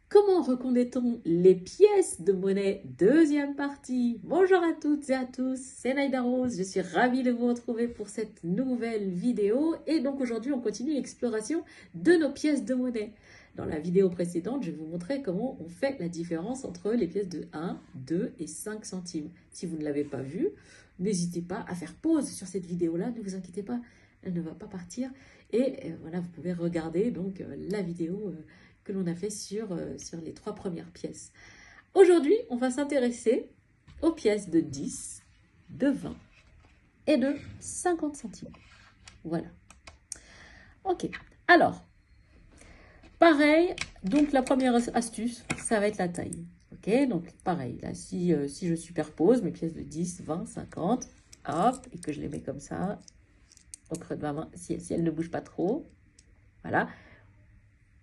Comment reconnaît-on les pièces de monnaie? Deuxième partie. Bonjour à toutes et à tous, c'est Naïda Rose. Je suis ravie de vous retrouver pour cette nouvelle vidéo. Et donc aujourd'hui, on continue l'exploration de nos pièces de monnaie. Dans la vidéo précédente, je vais vous montrer comment on fait la différence entre les pièces de 1, 2 et 5 centimes. Si vous ne l'avez pas vu, n'hésitez pas à faire pause sur cette vidéo-là. Ne vous inquiétez pas, elle ne va pas partir. Et voilà, vous pouvez regarder donc la vidéo que l'on a fait sur les 3 premières pièces. Aujourd'hui, on va s'intéresser aux pièces de 10, de 20 et de 50 centimes. Voilà. Ok. Alors, pareil, donc la première astuce, ça va être la taille. Ok, donc pareil, là, si je superpose mes pièces de 10, 20, 50, hop, et que je les mets comme ça, au creux de ma main, si elles ne bougent pas trop, voilà,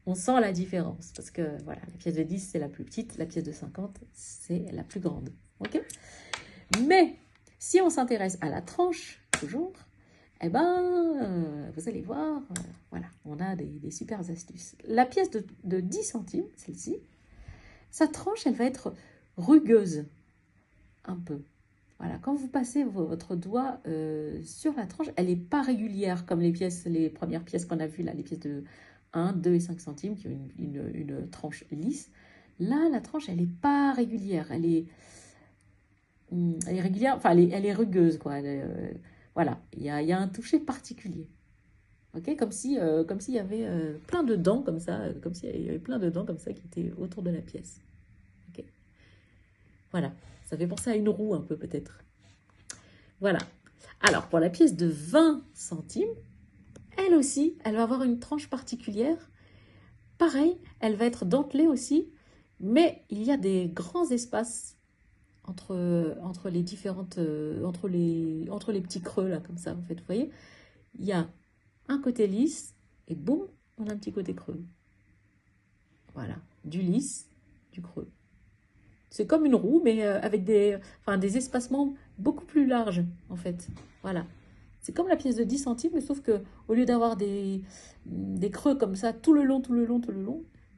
on sent la différence. Parce que, voilà, la pièce de 10, c'est la plus petite, la pièce de 50, c'est la plus grande. Ok? Mais, si on s'intéresse à la tranche, toujours, eh ben, vous allez voir, voilà, on a des super astuces. La pièce de 10 centimes, celle-ci, sa tranche, elle va être rugueuse, un peu. Voilà, quand vous passez votre doigt sur la tranche, elle n'est pas régulière comme les premières pièces qu'on a vues, là, les pièces de 1, 2 et 5 centimes, qui ont une tranche lisse. Là, la tranche, elle n'est pas régulière, elle est régulière, enfin, elle est rugueuse, quoi. Voilà, il y a un toucher particulier. Ok, comme s'il y avait plein de dents comme ça, comme s'il y avait plein de dents comme ça qui étaient autour de la pièce. Ok, voilà, ça fait penser à une roue un peu peut-être. Voilà. Alors, pour la pièce de 20 centimes, elle aussi, elle va avoir une tranche particulière. Pareil, elle va être dentelée aussi, mais il y a des grands espaces entre les différentes, entre les petits creux, là, comme ça, en fait. Vous voyez, il y a un côté lisse, et boum, on a un petit côté creux. Voilà, du lisse, du creux. C'est comme une roue, mais avec des espacements beaucoup plus larges, en fait. Voilà. C'est comme la pièce de 10 centimes, mais sauf que au lieu d'avoir des creux comme ça tout le long,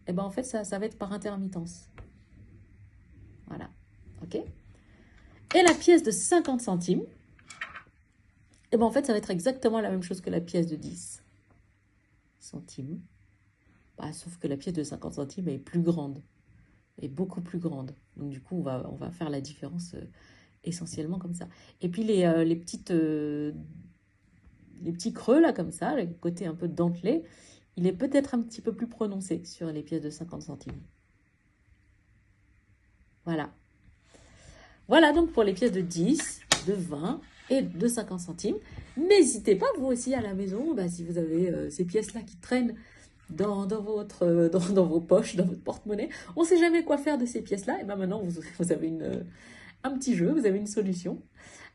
et ben en fait, ça va être par intermittence. Voilà. OK? Et la pièce de 50 centimes, et ben en fait, ça va être exactement la même chose que la pièce de 10 centimes. Bah, sauf que la pièce de 50 centimes est plus grande. Est beaucoup plus grande. Donc du coup, on va faire la différence essentiellement comme ça. Et puis les petits creux là comme ça, le côté un peu dentelé, il est peut-être un petit peu plus prononcé sur les pièces de 50 centimes. Voilà. Voilà donc pour les pièces de 10, de 20 et de 50 centimes. N'hésitez pas vous aussi à la maison, si vous avez ces pièces-là qui traînent dans vos poches, dans votre porte-monnaie. On ne sait jamais quoi faire de ces pièces-là. Et bien maintenant, vous avez un petit jeu, vous avez une solution.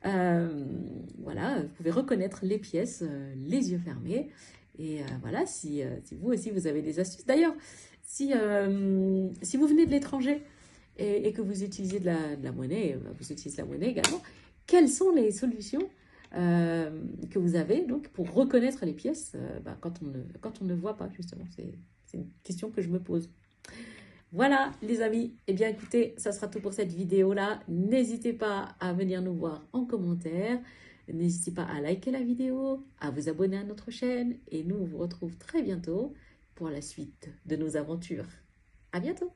Voilà, vous pouvez reconnaître les pièces, les yeux fermés. Et voilà, si vous aussi, vous avez des astuces. D'ailleurs, si vous venez de l'étranger et que vous utilisez de la monnaie, vous utilisez la monnaie également, quelles sont les solutions que vous avez donc pour reconnaître les pièces quand on ne voit pas, justement. C'est une question que je me pose. Voilà les amis, eh bien écoutez, ça sera tout pour cette vidéo-là. N'hésitez pas à venir nous voir en commentaire. N'hésitez pas à liker la vidéo, à vous abonner à notre chaîne. Et nous, on vous retrouve très bientôt pour la suite de nos aventures. À bientôt!